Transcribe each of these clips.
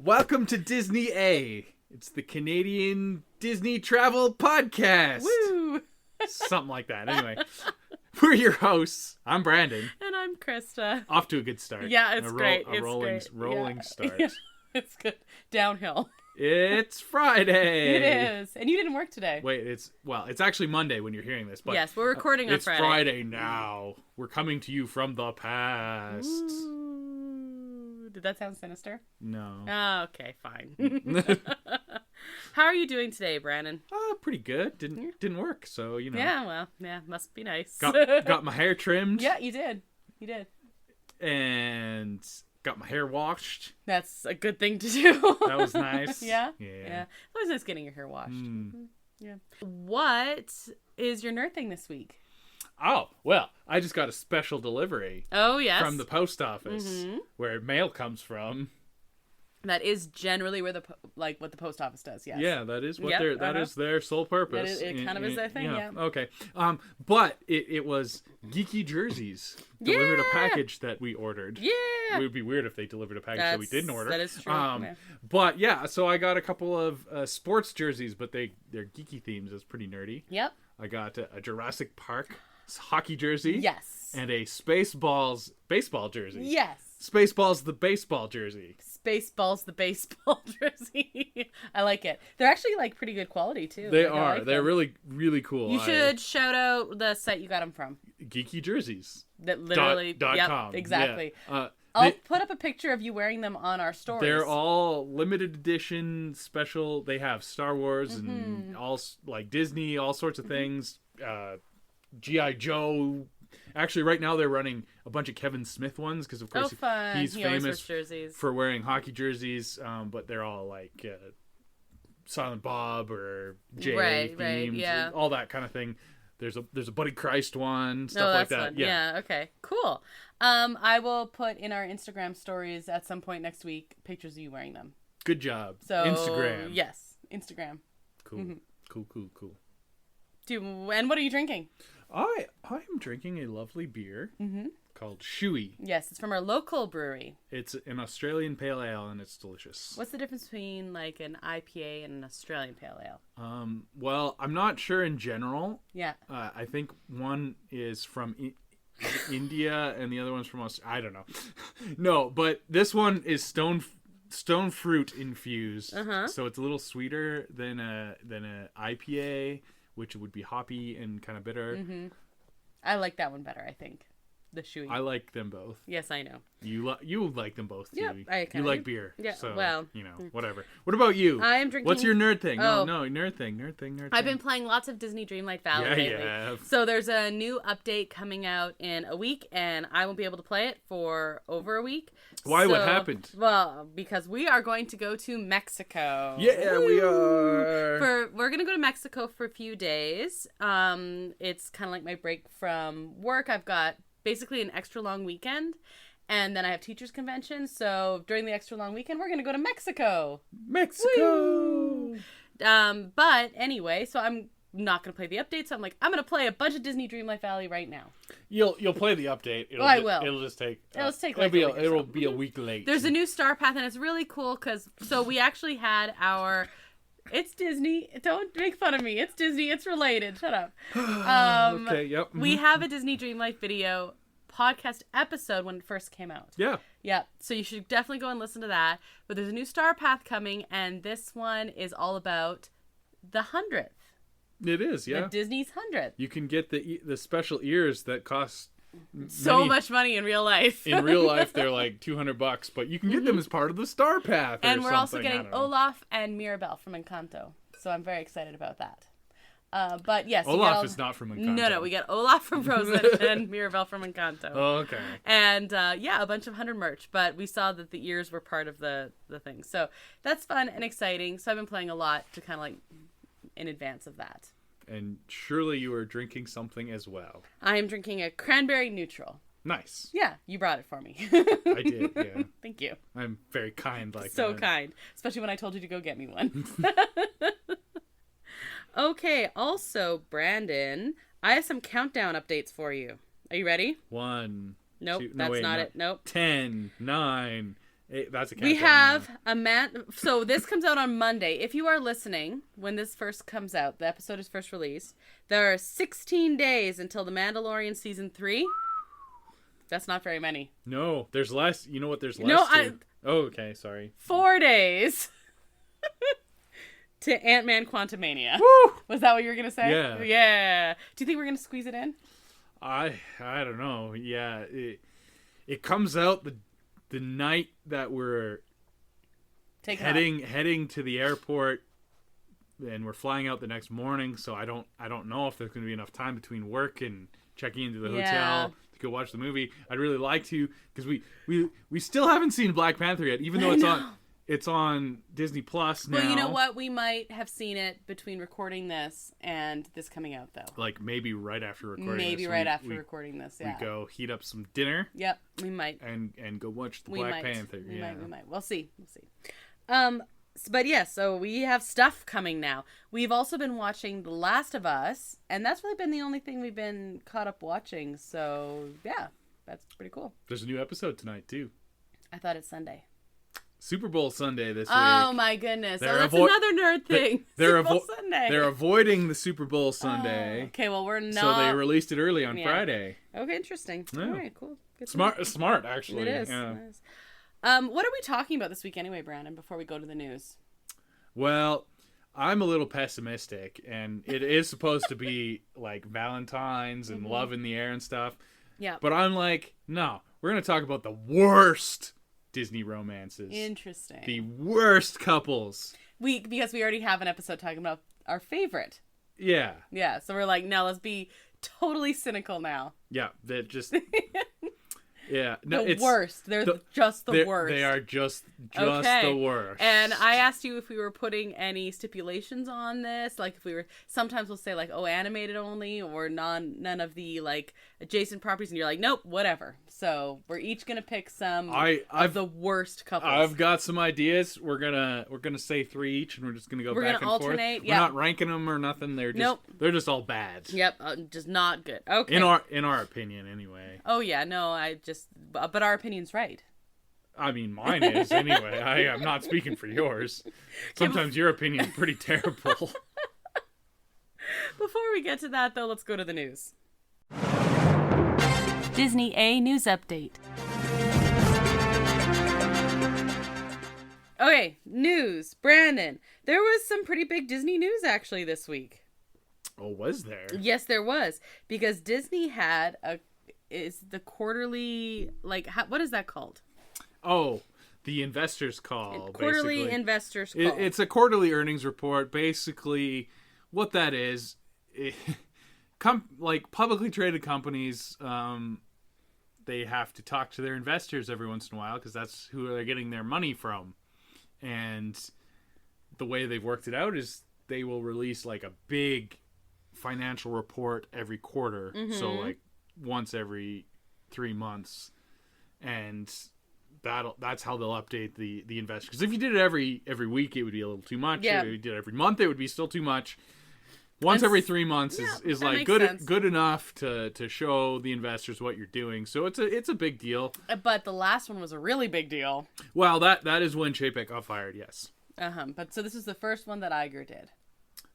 Welcome to Disney A. It's the Canadian Disney Travel Podcast. Woo! Something like that. Anyway, we're your hosts. I'm Brandon. And I'm Krysta. Off to a good start. Yeah, it's great. A rolling Yeah. start. Yeah, it's good. Downhill. It's Friday. It is. And you didn't work today. Wait, it's actually Monday when you're hearing this. But yes, we're recording on Friday. It's Friday now. We're coming to you from the past. Ooh. Did that sound sinister? No. Oh, okay, fine. How are you doing today, Brandon? Pretty good. Didn't work, so you know. Yeah, well, yeah, must be nice. Got my hair trimmed. Yeah, you did. You did. And got my hair washed. That's a good thing to do. That was nice. Yeah? Yeah. It was nice getting your hair washed. Yeah. What is your nerd thing this week? Oh, well, I just got a special delivery. Oh, yes. From the post office, where mail comes from. That is generally where what the post office does. Yes. Yeah, that is what Yep, is their sole purpose. It kind of is their thing. Yeah. Okay. But it was geeky jerseys delivered a package that we ordered. Yeah. It would be weird if they delivered a package that we didn't order. That is true. But yeah, so I got a couple of sports jerseys, but they're geeky themes. It's pretty nerdy. Yep. I got a Jurassic Park hockey jersey. Yes. And a Spaceballs baseball jersey. Yes. Spaceballs the baseball jersey. Spaceballs the baseball jersey. I like it. They're actually like pretty good quality too. They are. They're really, really cool. You should shout out the site you got them from. Geeky jerseys. That literally. .com. Exactly. Yeah. I'll put up a picture of you wearing them on our stories. They're all limited edition, special. They have Star Wars and all like Disney, all sorts of things. G.I. Joe. Actually, right now they're running a bunch of Kevin Smith ones because, of course, he's famous for wearing hockey jerseys. But they're all like Silent Bob or Jay themed, all that kind of thing. There's a Buddy Christ one, stuff like that. Fun. Yeah. Okay. Cool. I will put in our Instagram stories at some point next week pictures of you wearing them. Good job. So Instagram. Yes, Instagram. Cool. Cool. And what are you drinking? I am drinking a lovely beer called Shui. Yes, it's from our local brewery. It's an Australian pale ale, and it's delicious. What's the difference between like an IPA and an Australian pale ale? Well, I'm not sure in general. Yeah. I think one is from India, and the other one's from Australia. I don't know. No, but this one is stone fruit infused, so it's a little sweeter than a IPA, which would be hoppy and kind of bitter. I like that one better, I think. The Shui. I like them both. Yes, I know. You like them both too. Yeah, you like beer. Yeah, so, well. Whatever. What about you? I am drinking... What's your nerd thing? Oh. No, nerd thing. I've been playing lots of Disney Dreamlight Valley lately. Yeah. So there's a new update coming out in a week, and I won't be able to play it for over a week. Why? What happened? Well, because we are going to go to Mexico. Yeah, we are. We're going to go to Mexico for a few days. It's kind of like my break from work. I've got basically an extra long weekend, and then I have teachers convention. So during the extra long weekend, we're going to go to Mexico. Woo! But anyway, so I'm not going to play the update. So I'm like, I'm going to play a bunch of Disney Dreamlight Valley right now. You'll play the update. I will. It'll just take. It'll be a week late. There's a new Star Path, and it's really cool because we actually had our. It's Disney. Don't make fun of me. It's Disney. It's related. Shut up. Okay, yep. We have a Disney Dreamlight video podcast episode when it first came out. Yeah. Yeah. So you should definitely go and listen to that. But there's a new Star Path coming, and this one is all about the 100th. It is, yeah. The Disney's 100th. You can get the special ears that cost so much money in real life. In real life, they're like $200, but you can get them as part of the Star Path. And we're also getting Olaf and Mirabelle from Encanto, so I'm very excited about that. But yes, Olaf is not from Encanto. No, we get Olaf from Frozen and Mirabelle from Encanto. Oh, okay. And a bunch of 100 merch, but we saw that the ears were part of the thing, so that's fun and exciting. So I've been playing a lot to kind of like in advance of that. And surely you are drinking something as well. I am drinking a cranberry neutral. Nice. Yeah, you brought it for me. I did, yeah. Thank you. I'm very kind like so that. So kind. Especially when I told you to go get me one. Okay, also, Brandon, I have some countdown updates for you. Are you ready? 1. Nope, 2, that's not it. Nope. 10, 9, That's a We countdown, have yeah. a man. So this comes out on Monday. If you are listening when this first comes out, the episode is first released. There are 16 days until The Mandalorian season 3. That's not very many. No, there's less. You know what? There's less. No, Oh, okay. Sorry. 4 days to Ant-Man Quantumania. Woo! Was that what you were gonna say? Yeah. Yeah. Do you think we're gonna squeeze it in? I don't know. Yeah, it comes out the night that we're heading to the airport, and we're flying out the next morning. So I don't know if there's going to be enough time between work and checking into the hotel to go watch the movie. I'd really like to, because we still haven't seen Black Panther yet, even though it's on Disney Plus now. Well, you know what? We might have seen it between recording this and this coming out, though. Like maybe right after recording. Maybe this. Right after recording this. Yeah. We go heat up some dinner. Yep, we might. And go watch the Black Panther. We might. We'll see. But yeah, so we have stuff coming now. We've also been watching The Last of Us, and that's really been the only thing we've been caught up watching. So yeah, that's pretty cool. There's a new episode tonight too. I thought it's Sunday. Super Bowl Sunday this week. Oh my goodness! That's another nerd thing. Super Bowl Sunday. They're avoiding the Super Bowl Sunday. Okay, well we're not. So they released it early on Friday. Okay, interesting. Yeah. All right, cool. Good Smart actually. It is. Yeah. It is. What are we talking about this week anyway, Brandon? Before we go to the news. Well, I'm a little pessimistic, and it is supposed to be like Valentine's and love in the air and stuff. Yeah. But I'm like, no, we're gonna talk about the worst Disney romances. Interesting. The worst couples. Because we already have an episode talking about our favorite. Yeah. Yeah. So we're like, no, let's be totally cynical now. Yeah. That just. Yeah. No, it's worst. They're just the worst. They are just okay. the worst. And I asked you if we were putting any stipulations on this, like if we were. Sometimes we'll say like, oh, animated only, or none of the like adjacent properties, and you're like, nope, whatever. So we're each gonna pick some of the worst couples. I've got some ideas. We're gonna say 3 each, and we're just gonna go back and alternate, forth. We're not ranking them or nothing. They're just they're just all bad. Yep, just not good. Okay. In our opinion, anyway. Oh yeah, no, but our opinion's right. I mean, mine is anyway. I am not speaking for yours. Sometimes your opinion's pretty terrible. Before we get to that, though, let's go to the news. Disney A News Update. Okay, news. Brandon, there was some pretty big Disney news actually this week. Oh, was there? Yes, there was. Because Disney had is the quarterly, like, what is that called? Oh, the investors call. Quarterly basically. Investors call. It's a quarterly earnings report. Basically, what that is, like publicly traded companies, they have to talk to their investors every once in a while because that's who they're getting their money from. And the way they've worked it out is they will release like a big financial report every quarter. Mm-hmm. So like once every 3 months, and that's how they'll update the investors. Because if you did it every week, it would be a little too much. Yeah. If you did it every month, it would be still too much. Once every 3 months is like good enough to show the investors what you're doing. So it's a big deal. But the last one was a really big deal. Well, that is when Chapek got fired. Yes. But so this is the first one that Iger did.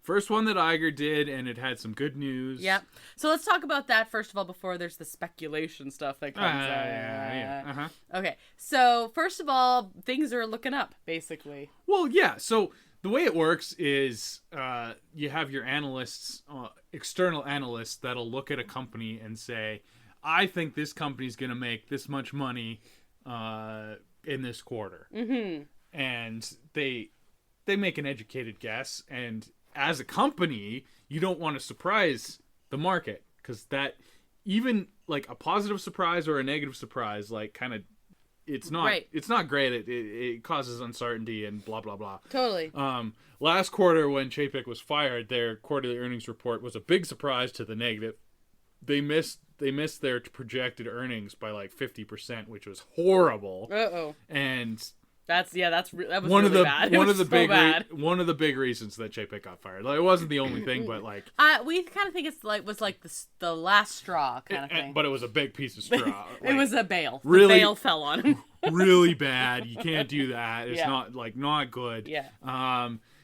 First one that Iger did, and it had some good news. Yep. So let's talk about that first of all before there's the speculation stuff that comes out. Yeah. Uh-huh. Okay. So first of all, things are looking up, basically. Well, yeah. So the way it works is you have your analysts, external analysts, that'll look at a company and say, I think this company's going to make this much money in this quarter. Mm-hmm. And they make an educated guess, and as a company, you don't want to surprise the market, because that, even like a positive surprise or a negative surprise, like kind of, it's not great. It causes uncertainty and blah blah blah. Totally. Last quarter when Chapek was fired, their quarterly earnings report was a big surprise to the negative. They missed their projected earnings by like 50%, which was horrible. Uh-oh. And that was one really bad. One of the big reasons that Chapek got fired. Like, it wasn't the only thing, but like we kind of think was like the last straw kind of thing. But it was a big piece of straw. It was a bail. Really, the bail fell on him. really bad. You can't do that. It's Yeah. not good. Yeah.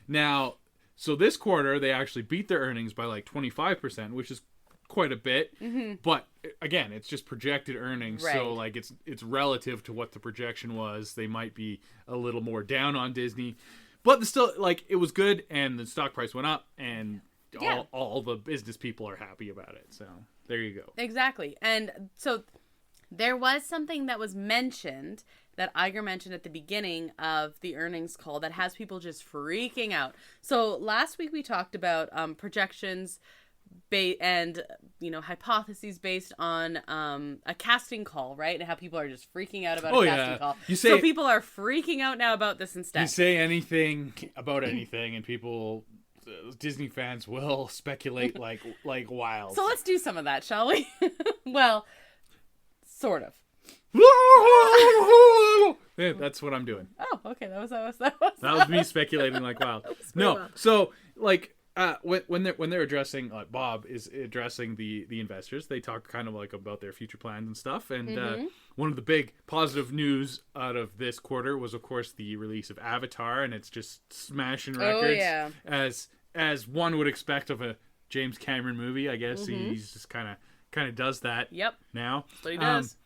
Now, so this quarter they actually beat their earnings by like 25%, which is quite a bit. Mm-hmm. But again, it's just projected earnings, so Right. like it's relative to what the projection was. They might be a little more down on Disney, but still, like, it was good, and the stock price went up, and Yeah. all the business people are happy about it. So there you go. Exactly. And so there was something that was mentioned that Iger mentioned at the beginning of the earnings call that has people just freaking out. So last week we talked about projections and hypotheses based on a casting call, right? And how people are just freaking out about a casting call. So people are freaking out now about this instead. You say anything about anything, and people, Disney fans, will speculate like wild. So let's do some of that, shall we? Well, sort of. Yeah, that's what I'm doing. Oh, okay. That That was me speculating like wild. No, wild. so like when they're addressing, Bob is addressing the investors, they talk kind of like about their future plans and stuff. And one of the big positive news out of this quarter was, of course, the release of Avatar, and it's just smashing records. Oh, yeah. As one would expect of a James Cameron movie, I guess. He's just kind of does that. Yep. Now. That's what he does.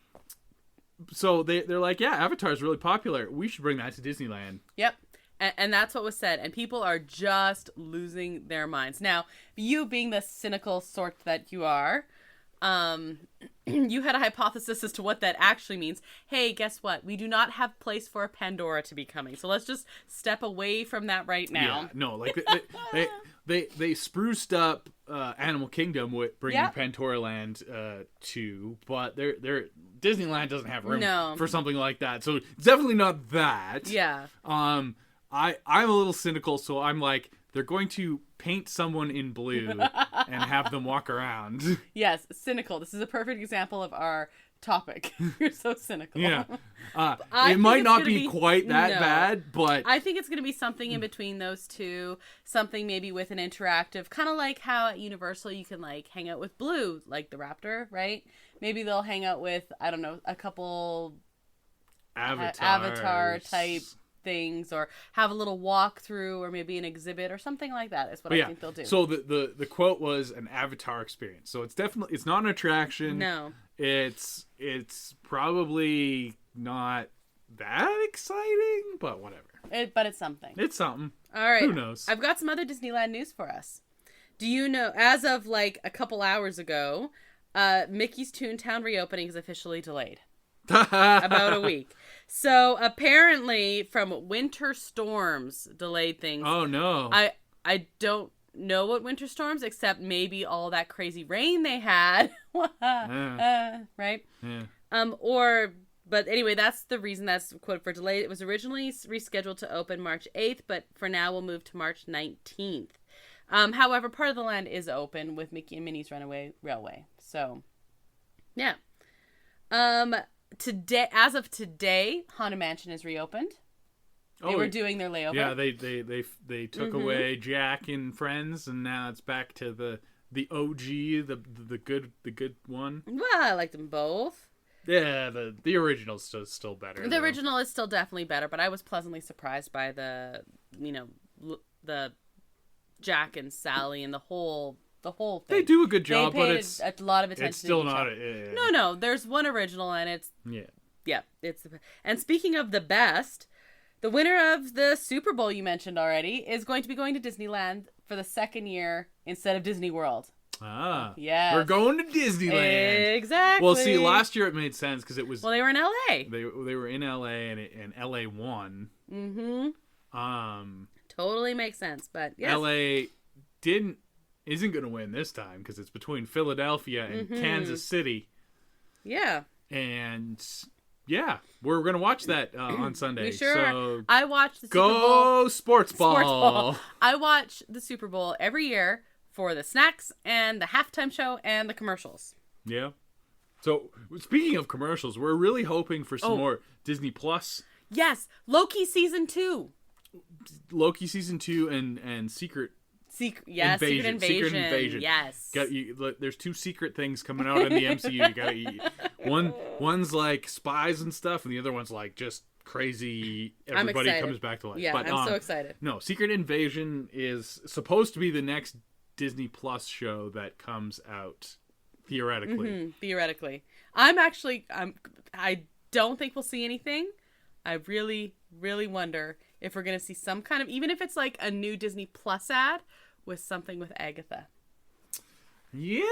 So they're like, yeah, Avatar's really popular. We should bring that to Disneyland. Yep. And that's what was said. And people are just losing their minds. Now, you being the cynical sort that you are, you had a hypothesis as to what that actually means. Hey, guess what? We do not have place for a Pandora to be coming. So let's just step away from that right now. Yeah, no, like they spruced up Animal Kingdom with bringing Pandoraland to, but they're Disneyland doesn't have room for something like that. So it's definitely not that. Yeah. I'm a little cynical, so I'm like, they're going to paint someone in blue and have them walk around. Yes, cynical. This is a perfect example of our topic. You're so cynical. Yeah. It might not be quite that bad, but I think it's going to be something in between those two. Something maybe with an interactive, kind of like how at Universal you can like hang out with Blue, like the Raptor, right? Maybe they'll hang out with, I don't know, a couple Avatar type things, or have a little walkthrough, or maybe an exhibit or something like that is what I think they'll do. So the quote was an Avatar experience. So it's not an attraction. No. It's probably not that exciting, but whatever. But it's something. It's something. All right. Who knows? I've got some other Disneyland news for us. Do you know, as of like a couple hours ago, Mickey's Toontown reopening is officially delayed. About a week. So apparently from winter storms delayed things. Oh no. I don't know what winter storms, except maybe all that crazy rain they had. Right? Yeah. But anyway, that's the reason that's quote for delayed. It was originally rescheduled to open March 8th, but for now we'll move to March 19th. However, part of the land is open with Mickey and Minnie's Runaway Railway. So, yeah. Today, as of today, Haunted Mansion is reopened. They were doing their layover. Yeah, they took away Jack and Friends, and now it's back to the OG, the good one. Well, I like them both. Yeah, the original's still better. The original is still definitely better, but I was pleasantly surprised by the Jack and Sally and the whole thing. They do a good job, but it's a lot of attention. It's still to not. No. There's one original, and it's it's. And speaking of the best, the winner of the Super Bowl you mentioned already is going to be going to Disneyland for the second year instead of Disney World. Ah, yes. We're going to Disneyland. Exactly. Well, see, last year it made sense because it was. Well, they were in LA. They were in LA, and LA won. Mm-hmm. Totally makes sense, but yes. LA isn't going to win this time because it's between Philadelphia and Kansas City. Yeah. And yeah, we're going to watch that on Sunday. We sure so are. I watch the Super Bowl. Go Sports Ball. I watch the Super Bowl every year for the snacks and the halftime show and the commercials. Yeah. So speaking of commercials, we're really hoping for some more Disney Plus. Yes, Loki season 2. Loki season 2 and Secret Secret Invasion. Secret Invasion. Yes. There's 2 secret things coming out in the MCU. You gotta eat. One's like spies and stuff, and the other one's like just crazy. Everybody comes back to life. Yeah, I'm so excited. No, Secret Invasion is supposed to be the next Disney Plus show that comes out theoretically. Mm-hmm, theoretically, I don't think we'll see anything. I really, really wonder if we're gonna see some kind of, even if it's like a new Disney Plus ad with something with Agatha. Yeah,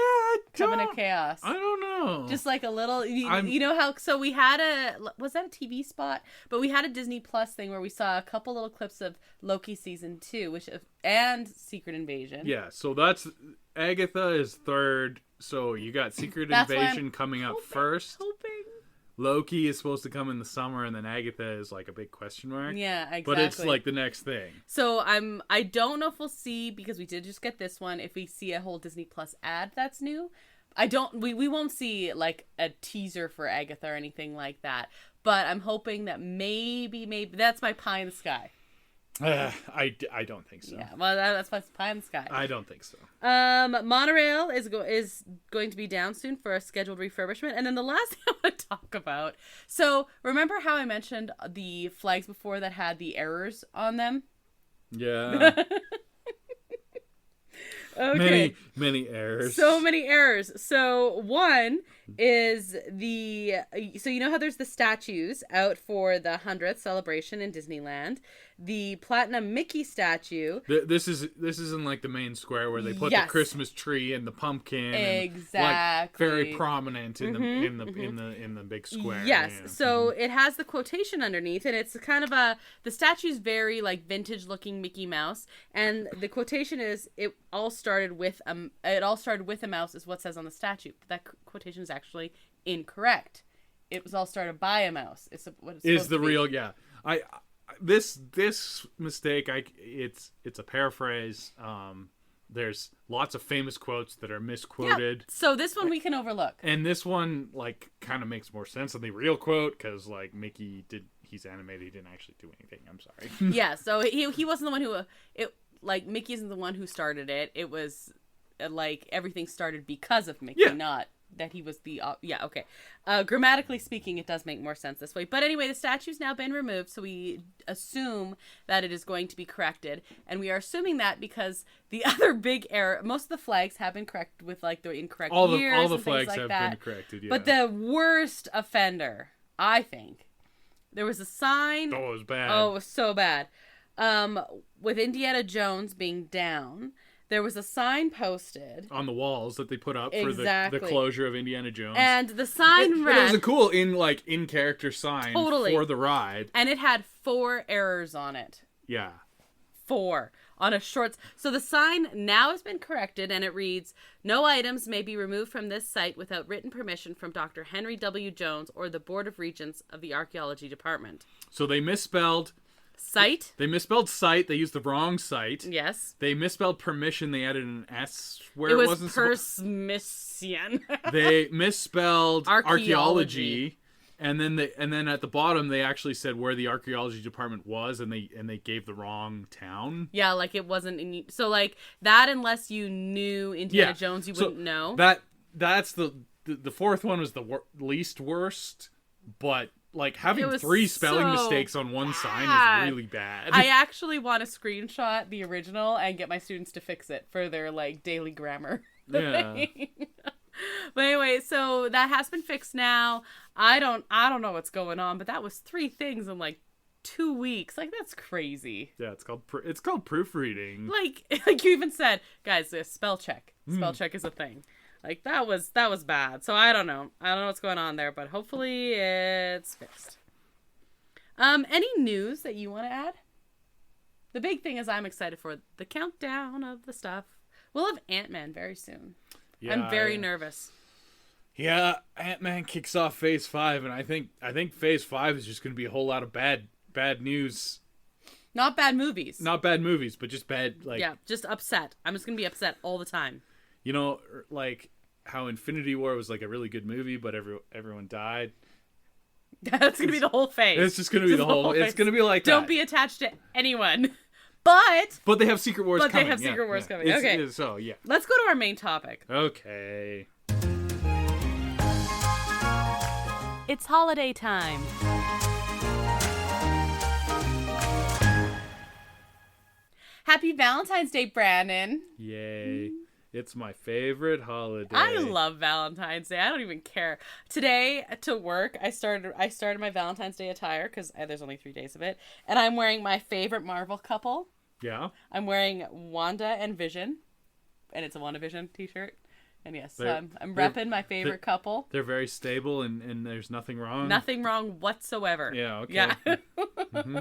Coming to Chaos. I don't know. Just like a little, you know how, so we had was that a TV spot? But we had a Disney Plus thing where we saw a couple little clips of Loki season 2, and Secret Invasion. Yeah, so that's, Agatha is third, so you got Secret Invasion coming up first. Loki is supposed to come in the summer, and then Agatha is like a big question mark. Yeah, exactly. But it's like the next thing. So I don't know if we'll see, because we did just get this one, if we see a whole Disney Plus ad that's new. We won't see like a teaser for Agatha or anything like that. But I'm hoping that maybe that's my pie in the sky. I don't think so. Yeah, well, that's my pie in the sky. I don't think so. Monorail is going to be down soon for a scheduled refurbishment. And then the last thing I want to talk about. So remember how I mentioned the flags before that had the errors on them? Yeah. Okay. Many errors. So many errors. So one is so you know how there's the statues out for the 100th celebration in Disneyland? The Platinum Mickey statue. This is in like the main square where they put the Christmas tree and the pumpkin. Exactly. And, like, very prominent in the big square. Yes. Yeah. So it has the quotation underneath, and it's kind of the statue's very like vintage looking Mickey Mouse, and the quotation is it all started with a mouse is what says on the statue. But that quotation is actually incorrect. It was all started by a mouse. It's what it's is the real This mistake, it's a paraphrase. There's lots of famous quotes that are misquoted. Yeah. So this one we can overlook. And this one, like, kind of makes more sense than the real quote, because, like, he's animated, he didn't actually do anything. I'm sorry. Yeah, so he wasn't the one who, Mickey isn't the one who started it. It was, like, everything started because of Mickey, not that he was the okay. Grammatically speaking, it does make more sense this way. But anyway, the statue's now been removed, so we assume that it is going to be corrected, and we are assuming that because the other big error, most of the flags have been corrected with like the incorrect years. All the flags have been corrected. Yeah. But the worst offender, I think, there was a sign. Oh, it was bad. Oh, it was so bad. With Indiana Jones being down, there was a sign posted on the walls that they put up for the closure of Indiana Jones. And the sign read... It was a cool in-character sign for the ride. And it had 4 errors on it. Yeah. 4 on a short... So the sign now has been corrected, and it reads, "No items may be removed from this site without written permission from Dr. Henry W. Jones or the Board of Regents of the Archaeology Department." So they misspelled... Site? They misspelled site. They used the wrong site. Yes. They misspelled permission. They added an S where it wasn't permission. They misspelled archaeology. And then at the bottom they actually said where the archaeology department was, and they gave the wrong town. Yeah, like it wasn't in, so like that, unless you knew Indiana Jones, you wouldn't know. That's the fourth one was the least worst, but like having 3 spelling mistakes on one sign is really bad. I actually want to screenshot the original and get my students to fix it for their like daily grammar. Yeah. But anyway, so that has been fixed now. I don't know what's going on, but that was 3 things in like 2 weeks. Like, that's crazy. Yeah, it's called proofreading. Like you even said, guys, spell check. Spell check is a thing. Like, that was bad. So I don't know. I don't know what's going on there, but hopefully it's fixed. Any news that you want to add? The big thing is I'm excited for the countdown of the stuff. We'll have Ant-Man very soon. Yeah, I'm very nervous. Yeah, Ant-Man kicks off Phase 5, and I think Phase 5 is just going to be a whole lot of bad news. Not bad movies. Not bad movies, but just bad, like... Yeah, just upset. I'm just going to be upset all the time. You know, like how Infinity War was like a really good movie, but everyone died. That's going to be the whole phase. It's just going to be the whole... It's going to be like Don't be attached to anyone. But they have Secret Wars But coming. they have Secret Wars coming. It's- Okay. So, yeah. Let's go to our main topic. Okay. It's holiday time. Happy Valentine's Day, Brandon. Yay. It's my favorite holiday. I love Valentine's Day. I don't even care. Today to work, I started my Valentine's Day attire because there's only 3 days of it, and I'm wearing my favorite Marvel couple. Yeah? I'm wearing Wanda and Vision, and it's a WandaVision t-shirt. And yes, I'm repping my favorite couple. They're very stable and there's nothing wrong. Nothing wrong whatsoever. Yeah, okay. Yeah. Mm-hmm.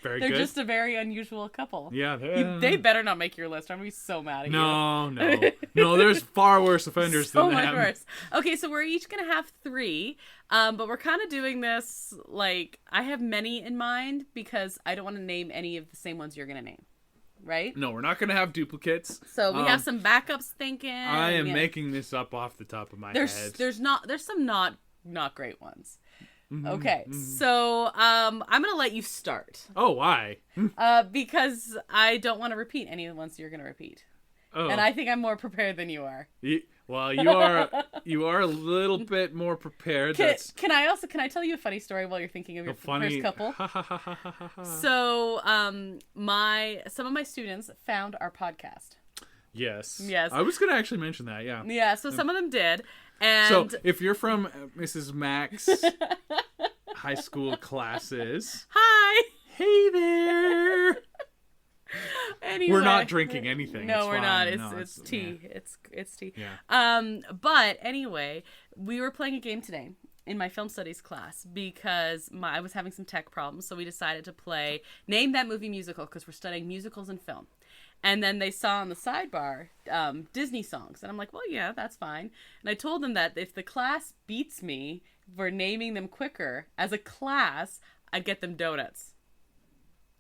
Very They're good. just a very unusual couple. Yeah. They better not make your list. I'm going to be so mad at you. No, there's far worse offenders So than much them. worse. Okay, so we're each going to have 3, but we're kind of doing this, like, I have many in mind because I don't want to name any of the same ones you're going to name. Right? No, we're not going to have duplicates. So we have some backups thinking. I am making this up off the top of my head. There's some not great ones. Okay, so I'm gonna let you start. Oh, why? Because I don't want to repeat any of the ones you're gonna repeat, Oh. and I think I'm more prepared than you are. You are a little bit more prepared. Can I tell you a funny story while you're thinking of your first couple? So some of my students found our podcast. Yes. Yes. I was gonna actually mention that. Yeah. Yeah. So some of them did, and so if you're from Mrs. Mack's high school classes, hi. hey there. Anyway, we're not drinking anything. No, it's we're fine. not. No, It's tea. Yeah. It's tea. Yeah. But anyway, we were playing a game today in my film studies class because I was having some tech problems, so we decided to play Name That Movie Musical because we're studying musicals and film. And then they saw on the sidebar Disney songs, and I'm like, well, yeah, that's fine. And I told them that if the class beats me for naming them quicker as a class, I'd get them donuts.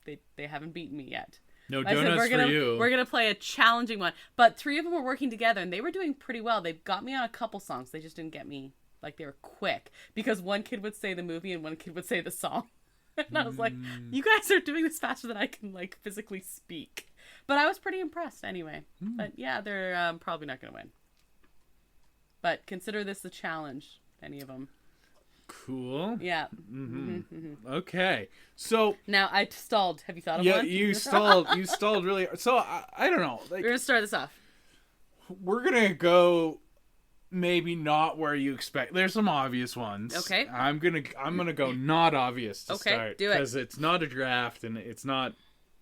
They haven't beaten me yet. No I donuts said, for you. We're gonna play a challenging one, but 3 of them were working together, and they were doing pretty well. They got me on a couple songs. They just didn't get me like they were quick because one kid would say the movie and one kid would say the song, and I was like, "You guys are doing this faster than I can like physically speak." But I was pretty impressed anyway. But yeah, they're probably not gonna win. But consider this a challenge. Any of them. Cool. Yeah. Okay. So now I stalled. Have you thought of yeah, one? you stalled. You stalled really. So I don't know. Like, We're gonna start this off. we're gonna go. Maybe not where you expect. There's some obvious ones. Okay. I'm gonna go not obvious to Okay, start do it. because it's not a draft and it's not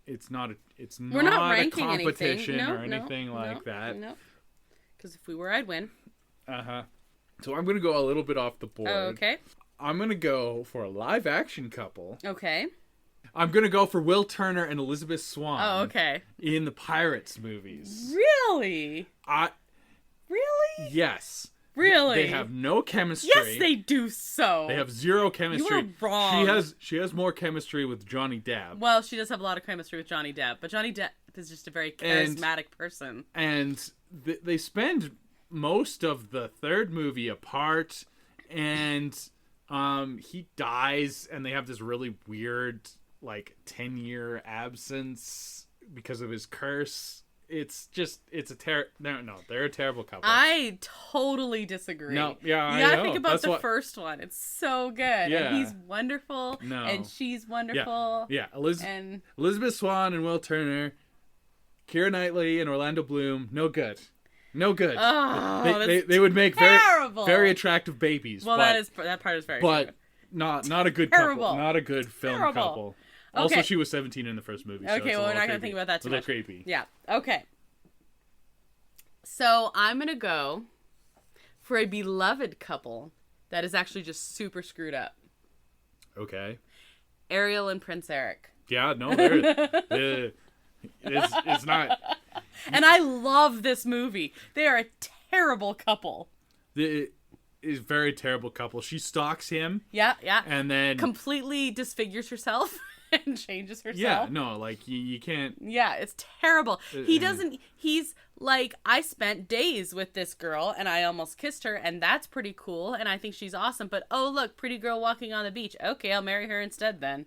We're not a ranking competition anything. or anything like that. No. Because if we were, I'd win. So I'm gonna go a little bit off the board. Oh, okay. I'm gonna go for a live action couple. Okay. I'm gonna go for Will Turner and Elizabeth Swann. Oh, okay. In the Pirates movies. Really? Really? Yes. Really? They have no chemistry. Yes, they do so. They have zero chemistry. You are wrong. She has more chemistry with Johnny Depp. Well, she does have a lot of chemistry with Johnny Depp, but Johnny Depp is just a very charismatic person. And they spend most of the third movie apart, and he dies, and they have this really weird, like, 10-year absence because of his curse. It's they're a terrible couple. I totally disagree. No, yeah, you I gotta know. think about That's the what... first one. It's so good. Yeah. And he's wonderful. No. And she's wonderful. Yeah. Elizabeth Swann and Will Turner, Keira Knightley and Orlando Bloom, no good. No good. Oh, they would make terrible. very attractive babies. Well, that part is very but true. not a good Terrible. couple. Not a good film Terrible. couple. Okay. Also, she was 17 in the first movie. So Okay, well, we're not going to think about that too much. A little creepy. Yeah, okay. So, I'm going to go for a beloved couple that is actually just super screwed up. Okay. Ariel and Prince Eric. Yeah, no, it's not. And I love this movie. They are a terrible couple. It is a very terrible couple. She stalks him. Yeah. And then completely disfigures herself and changes herself. Yeah, no, like you can't. Yeah, it's terrible. He's like, I spent days with this girl and I almost kissed her, and that's pretty cool, and I think she's awesome, but oh look, pretty girl walking on the beach. Okay, I'll marry her instead then.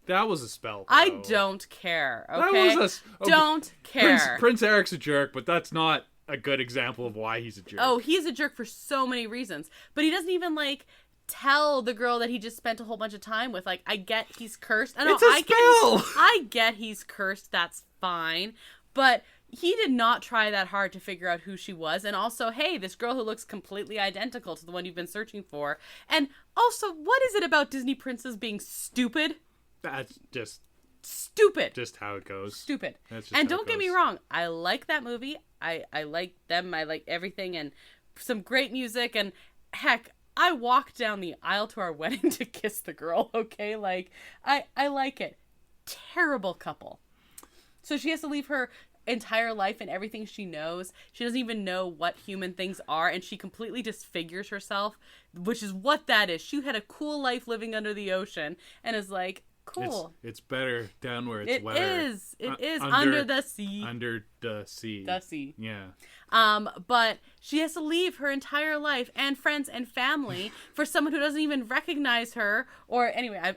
That was a spell. I though. don't care. Okay, That was don't care. Prince Eric's a jerk, but that's not a good example of why he's a jerk. Oh, he's a jerk for so many reasons, but he doesn't even like tell the girl that he just spent a whole bunch of time with. Like, I get he's cursed. It's a spell. I get he's cursed. That's fine, but he did not try that hard to figure out who she was. And also, hey, this girl who looks completely identical to the one you've been searching for. And also, what is it about Disney princes being stupid? That's just stupid. Just how it goes. Stupid. That's just and how don't it get me goes. wrong. I like that movie. I like them. I like everything. And some great music. And heck, I walked down the aisle to our wedding to kiss the girl. Okay? Like, I like it. Terrible couple. So she has to leave her entire life and everything she knows. She doesn't even know what human things are, and she completely disfigures herself, which is what that is. She had a cool life living under the ocean and is like, cool. It's better down where it's It wetter. is. It is under the sea. Under the sea. The sea. Yeah. But she has to leave her entire life and friends and family for someone who doesn't even recognize her. Or anyway,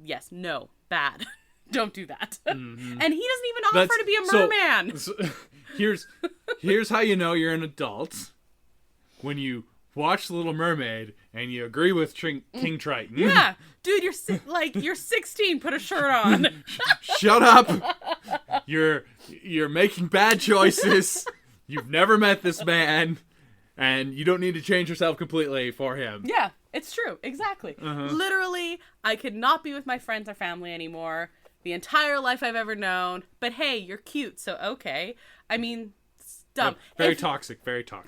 yes, no, bad. Don't do that. Mm-hmm. And he doesn't even offer to be a merman. So, here's how you know you're an adult. When you watch The Little Mermaid and you agree with King Triton. Yeah, dude, you're 16. Put a shirt on. Shut up. You're making bad choices. You've never met this man, and you don't need to change yourself completely for him. Yeah, it's true. Exactly. Literally, I could not be with my friends or family anymore. The entire life I've ever known. But hey, you're cute, so okay. I mean, it's dumb. Very toxic.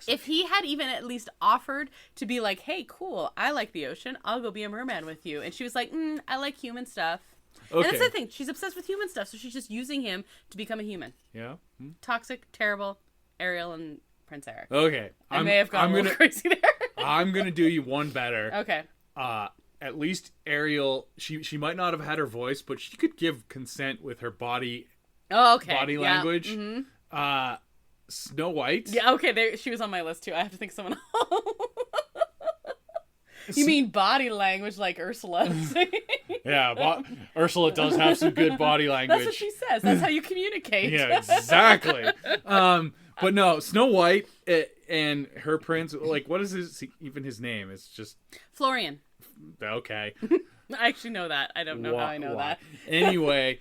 If he had even at least offered to be like, hey, cool, I like the ocean. I'll go be a merman with you. And she was like, I like human stuff. Okay. And that's the thing. She's obsessed with human stuff, so she's just using him to become a human. Yeah. Toxic, terrible, Ariel and Prince Eric. Okay. I may have gone a little crazy there. I'm going to do you one better. Okay. At least Ariel, she might not have had her voice, but she could give consent with her body language. Mm-hmm. Snow White. Yeah, okay, she was on my list too. I have to think of someone else. You mean body language like Ursula? Yeah, Ursula does have some good body language. That's what she says. That's how you communicate. Yeah, exactly. But no, Snow White and her prince, like, what is his name? It's just... Florian. Okay. I actually know that. I don't know how I know that. Anyway,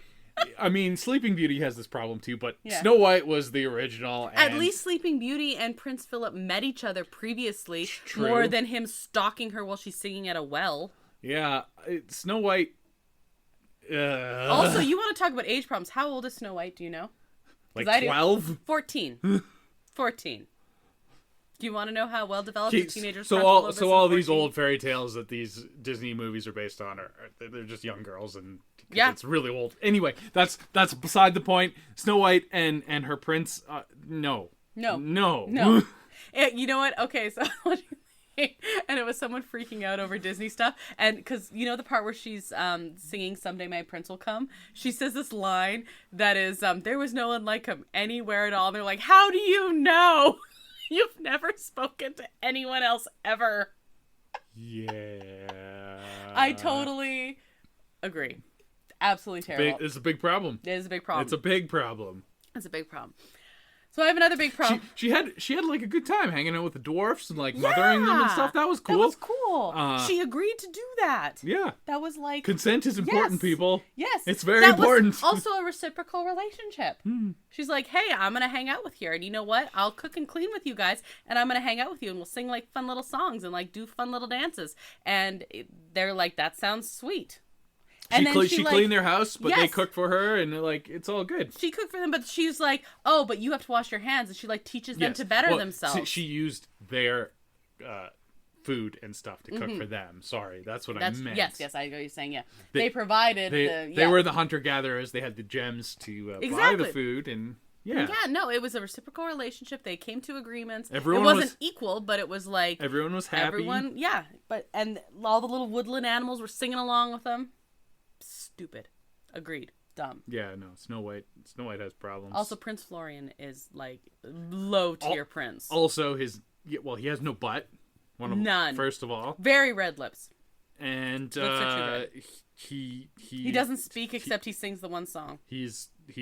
I mean, Sleeping Beauty has this problem too, but yeah. Snow White was the original. And... At least Sleeping Beauty and Prince Philip met each other previously, True. more than him stalking her while she's singing at a well. Yeah, Snow White... Also, you want to talk about age problems. How old is Snow White, do you know? Like 12? 14. 14. Do you want to know how well developed a teenager's so frontal lobe is? So all these old fairy tales that these Disney movies are based on they're just young girls, and it's really old. Anyway, that's beside the point. Snow White and her prince, no. You know what? Okay, so and it was someone freaking out over Disney stuff, and because you know the part where she's singing "Someday My Prince Will Come," she says this line that is, "There was no one like him anywhere at all." And they're like, "How do you know? You've never spoken to anyone else ever." Yeah, I totally agree. Absolutely terrible. It's a big problem. It is a big problem. It's a big problem. It's a big problem. So I have another big problem. She had like a good time hanging out with the dwarfs and like mothering them and stuff. That was cool. That was cool. She agreed to do that. Yeah. That was like... Consent is important, people. Yes. It's very important. Was also a reciprocal relationship. She's like, hey, I'm going to hang out with you. And you know what? I'll cook and clean with you guys. And I'm going to hang out with you. And we'll sing like fun little songs and like do fun little dances. And they're like, that sounds sweet. And she cleaned their house, but they cook for her, and like it's all good. She cooked for them, but she's like, "Oh, but you have to wash your hands," and she like teaches them to better themselves. She used their food and stuff to cook for them. Sorry, that's what I meant. Yes, I know you're saying. Yeah, they provided. They were the hunter gatherers. They had the gems to buy the food, and yeah, no, it was a reciprocal relationship. They came to agreements. Everyone it wasn't equal, but it was like everyone was happy. And all the little woodland animals were singing along with them. Stupid. Agreed. Dumb. Yeah, no, Snow White has problems. Also, Prince Florian is like low tier prince. Also, he has no butt. None. First of all. Very red lips. And He doesn't speak except he sings the one song. He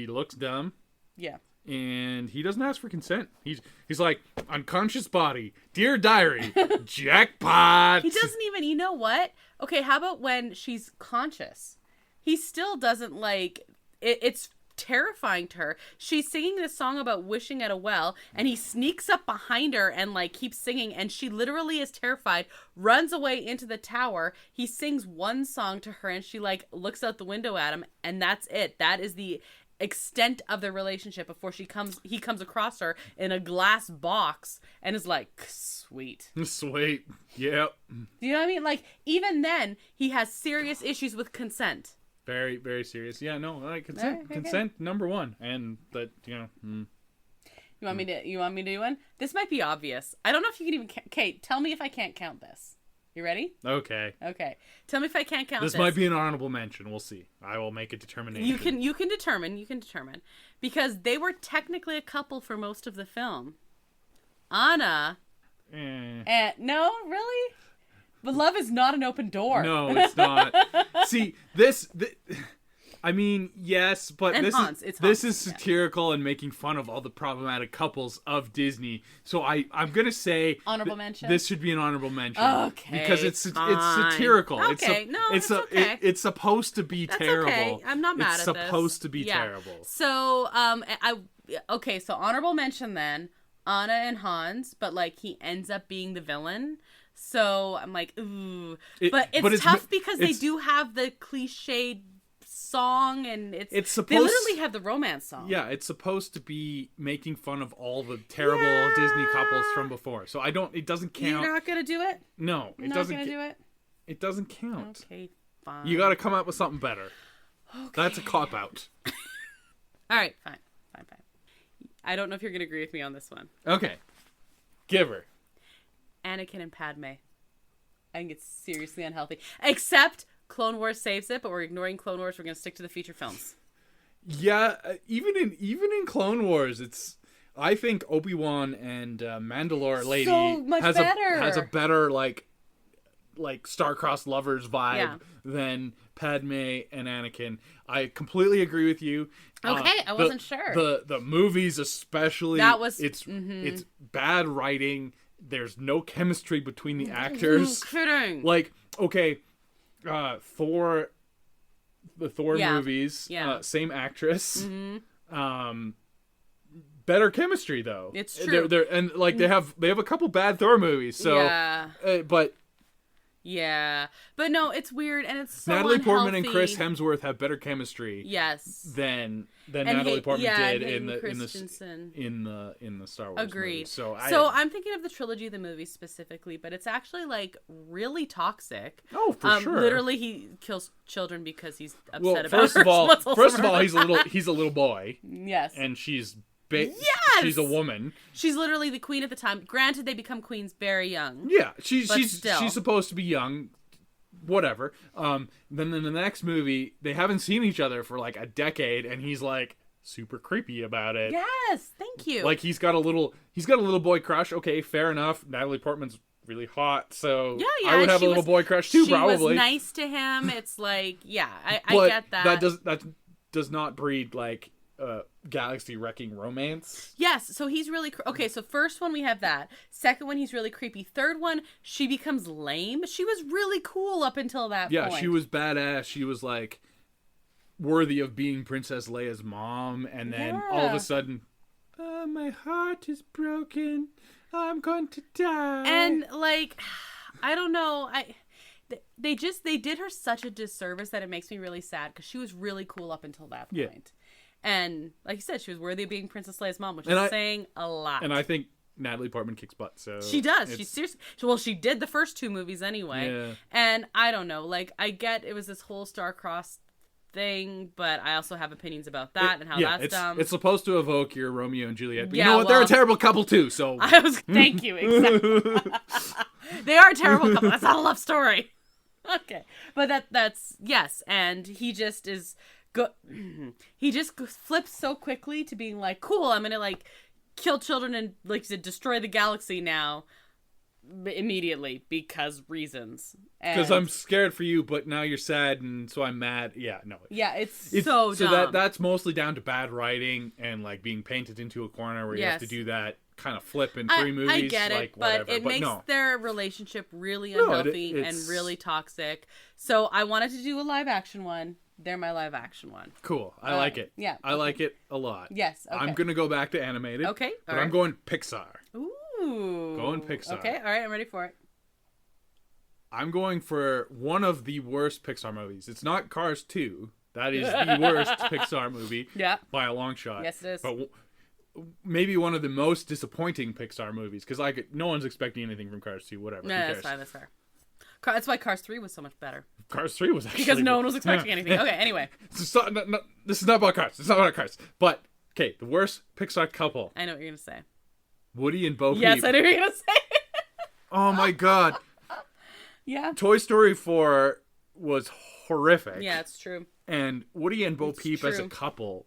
looks dumb. Yeah. And he doesn't ask for consent. He's like, unconscious body, dear diary, jackpot. He doesn't even, you know what? Okay, how about when she's conscious? He still doesn't like, it's terrifying to her. She's singing this song about wishing at a well, and he sneaks up behind her and like keeps singing, and she literally is terrified, runs away into the tower. He sings one song to her, and she like looks out the window at him, and that's it. That is the extent of the relationship before he comes across her in a glass box and is like, sweet. Yep. Do you know what I mean? Like, even then he has serious issues with consent. Very, very serious. Yeah, no, consent number one. And that, you want me to do one? This might be obvious. I don't know if you can even Kate, tell me if I can't count this. You ready? Okay. Tell me if I can't count this. This might be an honorable mention. We'll see. I will make a determination. You can determine. Because they were technically a couple for most of the film. Anna. No, really? But love is not an open door. No, it's not. See, I mean, yes, but this is satirical and making fun of all the problematic couples of Disney. So I'm gonna say honorable mention. This should be an honorable mention. Okay, because it's satirical. Okay, it's okay. It's supposed to be terrible. Okay, I'm not mad at this. It's supposed to be terrible. So so honorable mention then Anna and Hans, but like he ends up being the villain. So I'm like, ooh, but it's tough because they do have the cliched song, and they literally have the romance song. Yeah, it's supposed to be making fun of all the terrible Disney couples from before. So it doesn't count. You're not gonna do it? No, it doesn't. Not gonna do it? It doesn't count. Okay, fine. You got to come up with something better. Okay. That's a cop out. All right, fine. I don't know if you're gonna agree with me on this one. Okay, give her. Anakin and Padme. I think it's seriously unhealthy. Except Clone Wars saves it, but we're ignoring Clone Wars. We're going to stick to the feature films. Yeah, even in Clone Wars, I think Obi-Wan and Mandalore lady has a better like star-crossed lovers vibe than Padme and Anakin. I completely agree with you. Okay, I wasn't sure. The movies especially, it's bad writing. There's no chemistry between the actors. Kidding. Like, okay, Thor movies, same actress. Mm-hmm. Better chemistry though. It's true. They have a couple bad Thor movies. So, but no, it's weird and it's so Natalie unhealthy. Portman and Chris Hemsworth have better chemistry. Yes. Than Natalie Portman did in the Star Wars. Agreed. Movies. So I'm thinking of the trilogy of the movies specifically, but it's actually like really toxic. Oh, for sure. Literally, he kills children because he's upset about. First of all, he's a little boy. Yes. And she's a woman. She's literally the queen at the time. Granted, they become queens very young. Yeah, she's supposed to be young. Whatever. Then in the next movie, they haven't seen each other for like a decade, and he's like super creepy about it. Yes, thank you. Like he's got a little boy crush. Okay, fair enough. Natalie Portman's really hot, so I would have a little boy crush too. Probably. She was nice to him. It's like, I get that. That does not breed like galaxy wrecking romance. Yes, so he's really okay. So first one we have that. Second one he's really creepy. Third one she becomes lame. She was really cool up until that point. Yeah, she was badass. She was like worthy of being Princess Leia's mom, and then all of a sudden, my heart is broken. I'm going to die. And like, I don't know. They did her such a disservice that it makes me really sad because she was really cool up until that point. Yeah. And like you said, she was worthy of being Princess Leia's mom, which is saying a lot. And I think Natalie Portman kicks butt. So she does. She's seriously. Well, she did the first two movies anyway. Yeah. And I don't know. Like, I get it was this whole star-crossed thing, but I also have opinions about that and how that's dumb. It's supposed to evoke your Romeo and Juliet. But you know what? They're a terrible couple too. So thank you. Exactly. They are a terrible couple. That's not a love story. Okay, but that's yes, and he just is. He just flips so quickly to being like, cool, I'm gonna like kill children and like destroy the galaxy now. immediately because reasons. Because I'm scared for you, but now you're sad, and so I'm mad. Yeah, no. Yeah, it's so dumb. So that's mostly down to bad writing and like being painted into a corner where you have to do that kind of flip in 3 movies. I get it, like, but whatever. it makes their relationship really unhealthy and really toxic. So I wanted to do a live action one. They're my live action one. Cool. I like it. Yeah. I like it a lot. Yes. Okay. I'm going to go back to animated. Okay. But I'm going Pixar. Ooh. Going Pixar. Okay. All right. I'm ready for it. I'm going for one of the worst Pixar movies. It's not Cars 2. That is the worst Pixar movie. Yeah. By a long shot. Yes, it is. But maybe one of the most disappointing Pixar movies, because no one's expecting anything from Cars 2. Whatever. No, that's fine. That's fair. That's why Cars 3 was so much better. Cars 3 was actually... Because no one was expecting anything. Okay, anyway. This is not about Cars. It's not about Cars. But, okay, the worst Pixar couple. I know what you're going to say. Woody and Bo Peep. Yes, I know what you're going to say. Oh my god. Yeah. Toy Story 4 was horrific. Yeah, it's true. And Woody and Bo Peep as a couple...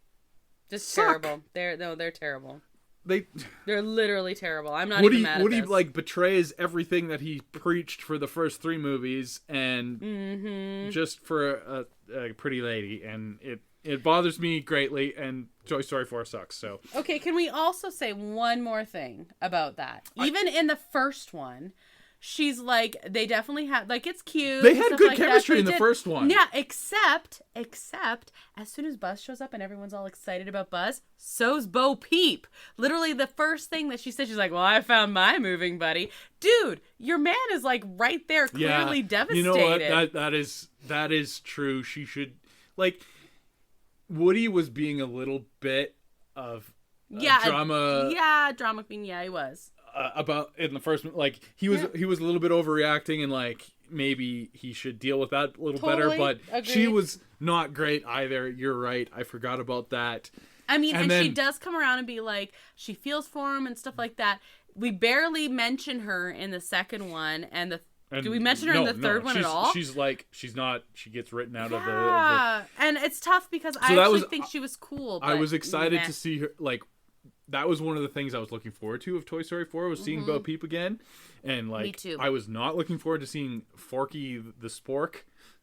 Just suck. terrible. They're terrible. They're literally terrible. I'm not even mad at Woody this. like betrays everything that he preached for the first 3 movies, and just for a pretty lady, and it bothers me greatly. And Toy Story 4 sucks. So okay, can we also say one more thing about that? Even in the first one, she's like, they definitely had, like, it's cute. They had good like chemistry in the first one. Yeah, except as soon as Buzz shows up and everyone's all excited about Buzz, so's Bo Peep. Literally the first thing that she said, she's like, well, I found my moving buddy. Dude, your man is like right there, clearly devastated. You know what? That is true. She should, like, Woody was being a little bit of drama. Yeah, drama queen. Yeah, he was. About in the first, like, he was a little bit overreacting, and like maybe he should deal with that a little better. But agreed. She was not great either. You're right. I forgot about that. I mean, and then, she does come around and be like, she feels for him and stuff like that. We barely mention her in the second one, and do we mention her in the third one at all? She's not. She gets written out of the. Yeah, and it's tough because I actually think she was cool. But I was excited to see her, like. That was one of the things I was looking forward to of Toy Story 4 was seeing Bo Peep again. And like, me too. I was not looking forward to seeing Forky the Spork.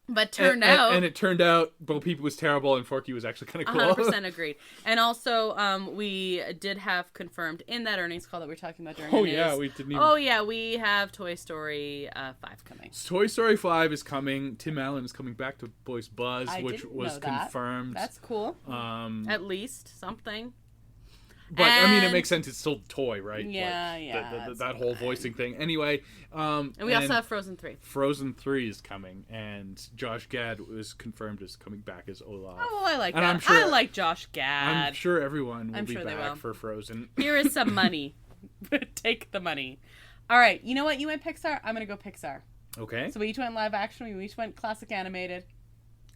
But turned out. And it turned out Bo Peep was terrible and Forky was actually kind of cool. 100% agreed. And also, we did have confirmed in that earnings call that we were talking about during the news. We didn't even... Oh yeah, we have Toy Story 5 coming. Toy Story 5 is coming. Tim Allen is coming back to voice Buzz, which was know that. confirmed. That's cool. At least something. But, I mean, it makes sense. It's still toy, right? Yeah, that whole voicing thing. Anyway. And we also have Frozen 3. Frozen 3 is coming, and Josh Gad is confirmed as coming back as Olaf. Oh, well, I like that. I like Josh Gad. I'm sure everyone will be back for Frozen. Here is some money. Take the money. All right, you know what? You went Pixar. I'm going to go Pixar. Okay. So we each went live action. We each went classic animated.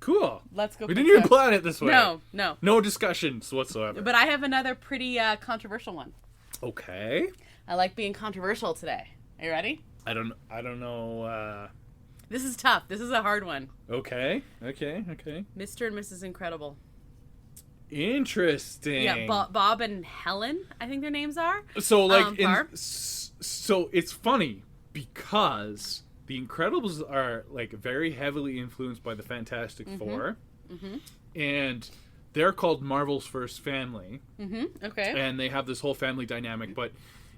Cool. Let's go. We didn't even plan it this way. No discussions whatsoever. But I have another pretty controversial one. Okay. I like being controversial today. Are you ready? I don't know. This is tough. This is a hard one. Okay. Mr. and Mrs. Incredible. Interesting. Yeah, Bob and Helen, I think their names are. So like, so it's funny because The Incredibles are like very heavily influenced by the Fantastic Four, and they're called Marvel's first family. Okay. And they have this whole family dynamic, but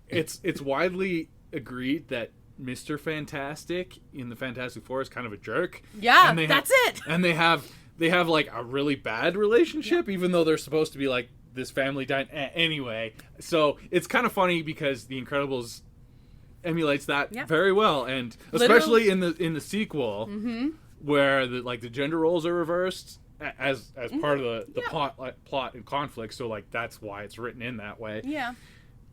it's widely agreed that Mr. Fantastic in the Fantastic Four is kind of a jerk. Yeah, that's it. And they have like a really bad relationship, even though they're supposed to be like this family anyway. So it's kind of funny because The Incredibles emulates that very well, and especially in the sequel, where the gender roles are reversed as part of the plot and conflict. So like that's why it's written in that way. Yeah.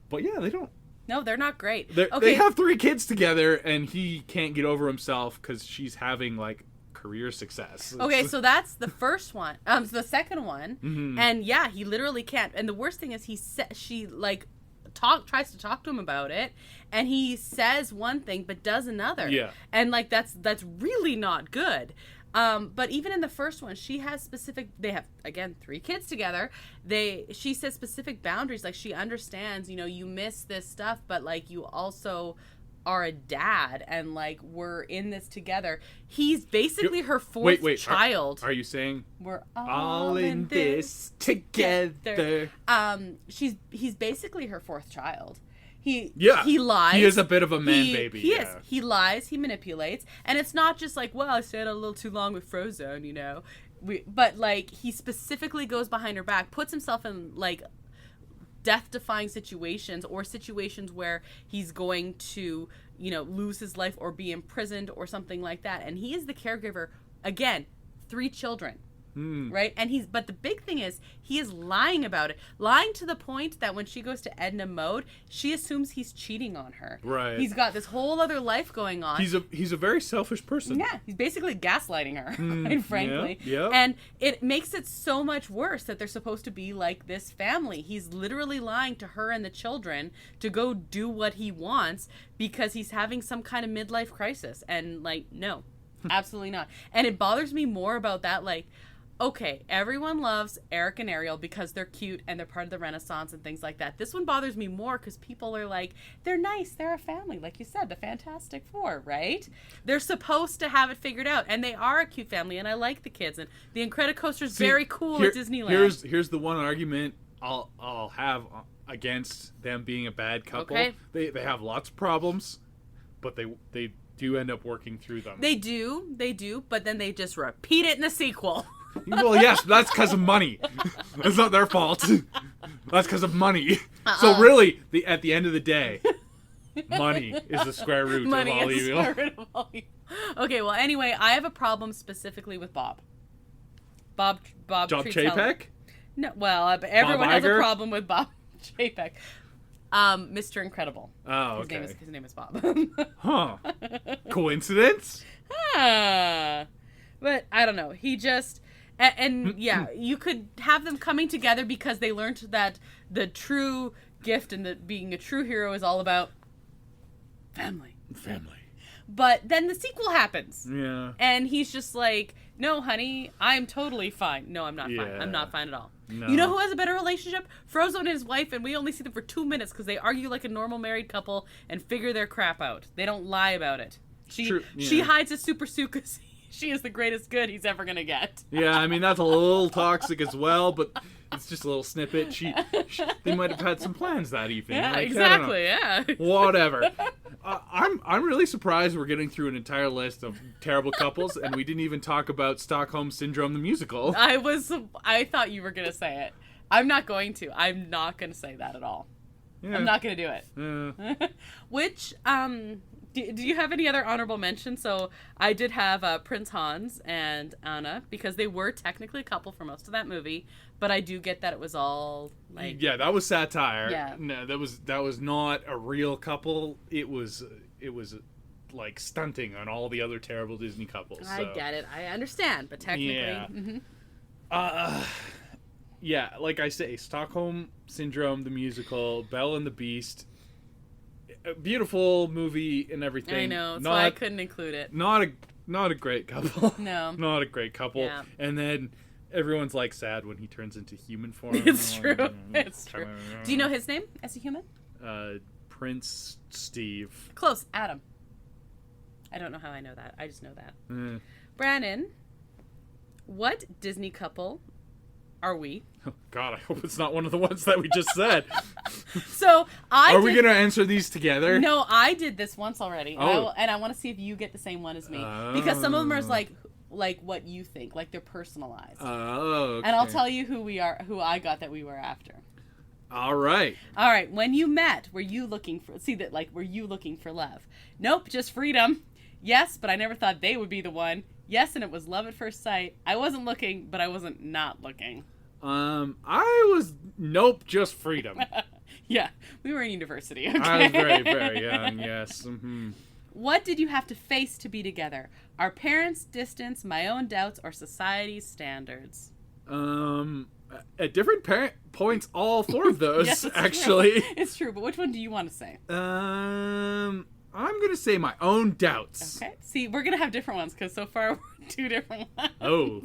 But yeah, they don't. No, they're not great. They have 3 kids together, and he can't get over himself because she's having like career success. Okay, so that's the first one. The second one, and yeah, he literally can't. And the worst thing is, she like tries to talk to him about it, and he says one thing but does another. Yeah, and like that's really not good. But even in the first one, she has they have, again, 3 kids together. She says specific boundaries. Like, she understands, you miss this stuff, but like, you also are a dad and like we're in this together. He's basically her fourth child. Are you saying we're all in this together? He's basically her fourth child. He lies. He is a bit of a man baby. He is. He lies. He manipulates, and it's not just like, well, I stayed a little too long with Frozone, you know. But like he specifically goes behind her back, puts himself in like death-defying situations or situations where he's going to, you know, lose his life or be imprisoned or something like that. And he is the caregiver. Again, 3 children. Right? And but the big thing is he is lying about it. Lying to the point that when she goes to Edna Mode, she assumes he's cheating on her. Right. He's got this whole other life going on. He's a very selfish person. Yeah. He's basically gaslighting her, quite frankly. Yeah. And it makes it so much worse that they're supposed to be like this family. He's literally lying to her and the children to go do what he wants because he's having some kind of midlife crisis. And like, no, absolutely not. And it bothers me more about that, like, okay, everyone loves Eric and Ariel because they're cute and they're part of the Renaissance and things like that. This one bothers me more because people are like, they're nice, they're a family. Like you said, the Fantastic Four, right? They're supposed to have it figured out. And they are a cute family, and I like the kids. And the Incredicoaster's very cool at Disneyland. Here's the one argument I'll have against them being a bad couple. Okay. They have lots of problems, but they do end up working through them. They do, but then they just repeat it in the sequel. Well, yes, that's because of money. That's not their fault. That's because of money. So really, at the end of the day, money is the square root of all evil. Okay, well, anyway, I have a problem specifically with Bob. Bob Chapek? No, well, everyone has a problem with Bob Chapek. Mr. Incredible. Oh, okay. His name is Bob. Huh. Coincidence? But I don't know. He just... And yeah, you could have them coming together because they learned that the true gift and being a true hero is all about family. But then the sequel happens. Yeah. And he's just like, no, honey, I'm totally fine. No, I'm not fine. I'm not fine at all. No. You know who has a better relationship? Frozone and his wife, and we only see them for 2 minutes because they argue like a normal married couple and figure their crap out. They don't lie about it. She hides a super suit because she is the greatest good he's ever going to get. Yeah, I mean, that's a little toxic as well, but it's just a little snippet. They might have had some plans that evening. Yeah, like, exactly, yeah. Whatever. I'm really surprised we're getting through an entire list of terrible couples, and we didn't even talk about Stockholm Syndrome the musical. I thought you were going to say it. I'm not going to. I'm not going to say that at all. Yeah. I'm not going to do it. Yeah. Which, do you have any other honorable mentions? So I did have Prince Hans and Anna because they were technically a couple for most of that movie, but I do get that it was all like that was satire. Yeah. No, that was not a real couple. It was like stunting on all the other terrible Disney couples. So. I get it. I understand, but technically. Yeah. Mm-hmm. Yeah, like I say, Stockholm Syndrome the musical, Belle and the Beast. A beautiful movie and everything. I know, that's why I couldn't include it. Not a great couple. No. Not a great couple. Yeah. And then everyone's like sad when he turns into human form. It's true. It's true. Do you know his name as a human? Prince Steve. Close. Adam. I don't know how I know that. I just know that. Brandon, what Disney couple are we? Oh, God, I hope it's not one of the ones that we just said. So Are we going to answer these together? No, I did this once already. Oh. And I want to see if you get the same one as me. Because some of them are like what you think. Like they're personalized. Oh, okay. And I'll tell you who I got that we were after. All right. When you met, were you looking for love? Nope, just freedom. Yes, but I never thought they would be the one. Yes, and it was love at first sight. I wasn't looking, but I wasn't not looking. Nope, just freedom. Yeah, we were in university, okay? I was very, very young, yes. Mm-hmm. What did you have to face to be together? Our parents' distance, my own doubts, or society's standards? At different points, all 4 of those, yes, actually. True. It's true, but which one do you want to say? I'm going to say my own doubts. Okay. See, we're going to have different ones because so far we're 2 different ones. Oh.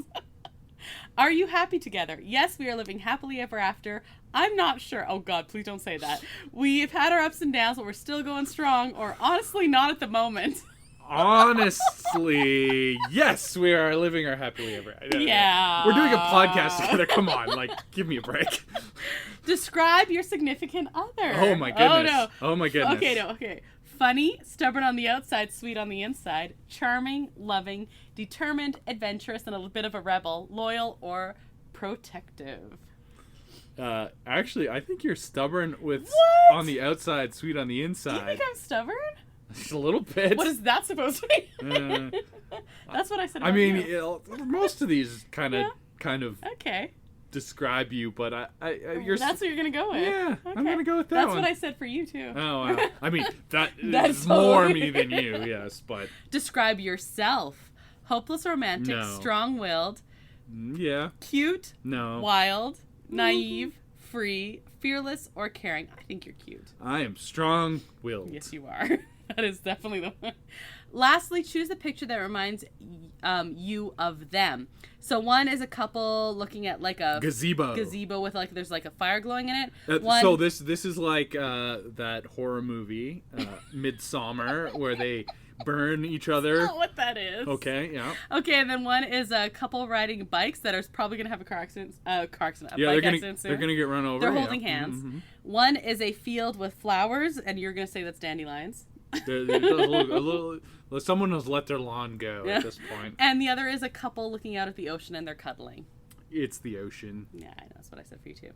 Are you happy together? Yes, we are living happily ever after. I'm not sure. Oh, God, please don't say that. We've had our ups and downs, but we're still going strong, or honestly, not at the moment. Honestly, yes, we are living our happily ever. Yeah. We're doing a podcast together. Come on, like, give me a break. Describe your significant other. Oh, my goodness. Oh, no. Oh, my goodness. Okay. Funny, stubborn on the outside, sweet on the inside, charming, loving, determined, adventurous, and a bit of a rebel, loyal, or protective. Actually, I think you're stubborn with What? on the outside, sweet on the Do you inside. think I'm stubborn? Just a little bit. What is that supposed to mean? That's what I said about I mean, you. most of these kind of Okay. describe you, but you're. That's what you're gonna go with. Yeah, Okay. I'm gonna go with that That's one. what I said for you too. Oh, wow. I mean, that That's is more so me than you, yes, but Describe yourself. Hopeless romantic, No. strong-willed, yeah, cute, no. wild, naive, free, fearless, or caring. I think you're cute. I am strong-willed. Yes, you are. That is definitely the one. Lastly, choose a picture that reminds you of them. So one is a couple looking at like a Gazebo with like there's like a fire glowing in it. So this is like that horror movie, Midsommar, where they burn each other. That's not what that is. Okay, yeah. Okay, and then one is a couple riding bikes that are probably gonna have a bike accident soon. They're gonna get run over. They're yeah. holding hands. Mm-hmm. One is a field with flowers, and you're gonna say that's dandelions. There's a little, someone has let their lawn go at this point. And the other is a couple looking out at the ocean and they're cuddling. It's the ocean. Yeah, I know. That's what I said for you too.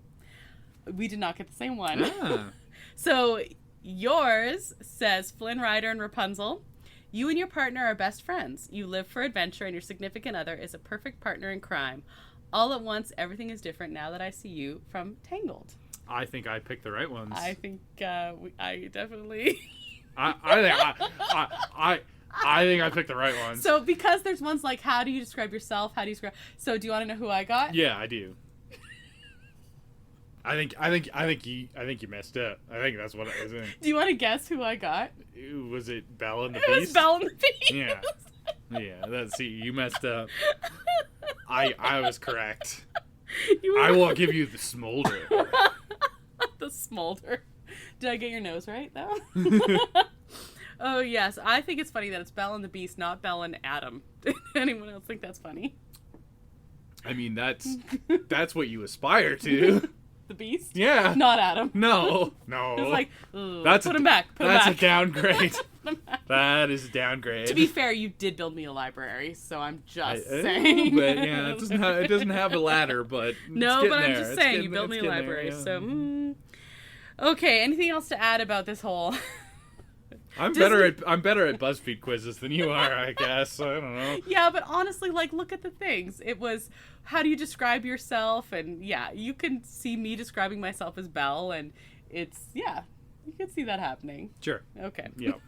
We did not get the same one. Ah. So yours says Flynn Rider and Rapunzel. You and your partner are best friends. You live for adventure and your significant other is a perfect partner in crime. All at once, everything is different now that I see you from Tangled. I think I picked the right ones. I think I definitely... I think I picked the right ones. So because there's ones like, how do you describe yourself? How do you describe... So do you want to know who I got? Yeah, I do. I think you messed up. I think that's what it was. Do you want to guess who I got? Was it Belle and the It Beast? was Belle and the Beast. Yeah. See, you messed up. I was correct. You I will give you the smolder. The smolder. Did I get your nose right, though? Oh, yes. I think it's funny that it's Belle and the Beast, not Belle and Adam. Did anyone else think that's funny? I mean, that's what you aspire to. The Beast? Yeah. Not Adam. No. It's like, Put him back. That's a downgrade. That is a downgrade. To be fair, you did build me a library, so I'm just saying. But yeah, it doesn't have a ladder, but no, but I'm just saying you built me a library. There, yeah. So, okay. Anything else to add about this whole? I'm better at BuzzFeed quizzes than you are, I guess. I don't know. Yeah, but honestly, like, look at the things. It was, how do you describe yourself? And yeah, you can see me describing myself as Belle, and it's you can see that happening. Sure. Okay. Yep.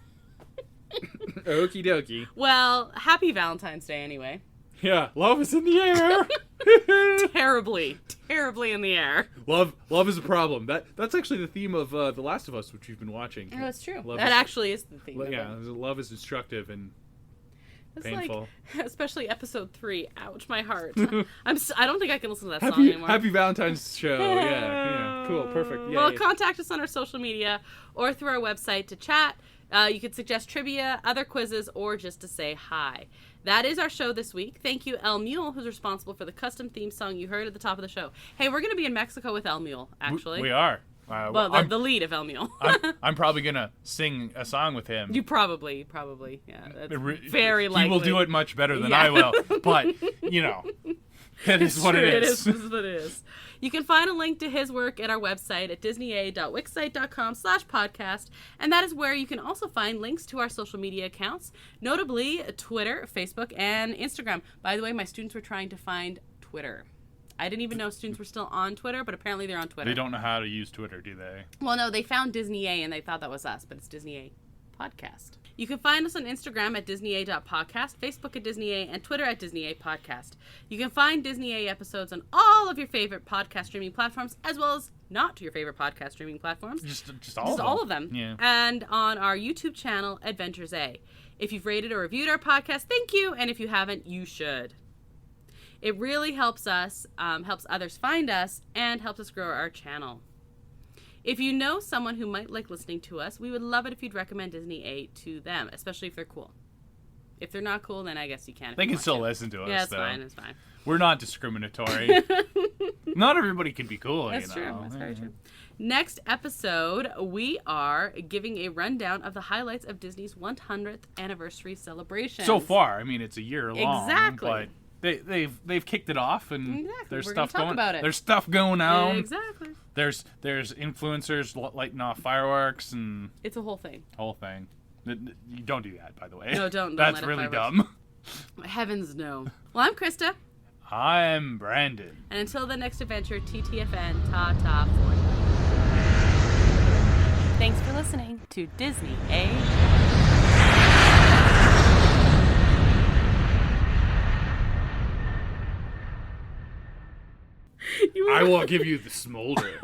Okie dokie. Well, happy Valentine's Day anyway. Yeah, love is in the air. terribly in the air. Love is a problem. That's actually the theme of The Last of Us, which you've been watching. Oh, that's true. Love that actually is the theme. Yeah, love is destructive and painful. Like, especially episode 3. Ouch, my heart. I don't think I can listen to that song anymore. Happy Valentine's show. Yeah. Cool. Perfect. Yeah, well, contact us on our social media or through our website to chat. You could suggest trivia, other quizzes, or just to say hi. That is our show this week. Thank you, El Mule, who's responsible for the custom theme song you heard at the top of the show. Hey, we're going to be in Mexico with El Mule, actually. We are. Well, the lead of El Mule. I'm probably going to sing a song with him. You probably. Yeah, that's very likely. He will do it much better than I will. But, it is what it is. It is what it is. You can find a link to his work at our website at disneya.wixsite.com/podcast, and that is where you can also find links to our social media accounts, notably Twitter, Facebook, and Instagram. By the way, my students were trying to find Twitter. I didn't even know students were still on Twitter, but apparently they're on Twitter. They don't know how to use Twitter, do they? Well, no, they found Disneya and they thought that was us, but it's Disneya Podcast. You can find us on Instagram at disneya.podcast, Facebook at Disneya, and Twitter at Disneya Podcast. You can find Disneya episodes on all of your favorite podcast streaming platforms, as well as not your favorite podcast streaming platforms. Just all of them. Yeah. And on our YouTube channel, Adventures A. If you've rated or reviewed our podcast, thank you. And if you haven't, you should. It really helps us, helps others find us, and helps us grow our channel. If you know someone who might like listening to us, we would love it if you'd recommend Disney A to them, especially if they're cool. If they're not cool, then I guess you can't. They can still listen to us, Yeah, it's though. fine. It's fine. We're not discriminatory. Not everybody can be cool, That's you know. true. That's very true. Next episode, we are giving a rundown of the highlights of Disney's 100th anniversary celebration. So far, I mean, it's a year long. Exactly. But they've kicked it off, and there's We're stuff gonna talk going. about it. There's stuff going on. Exactly. There's influencers lighting off fireworks and It's a whole thing. whole thing. You don't do that, by the way. No, don't That's light up really fireworks. dumb. Heavens no. Well, I'm Krysta. I'm Brandon. And until the next adventure, TTFN, ta-ta for you. Thanks for listening to Disney A. I will give you the smolder.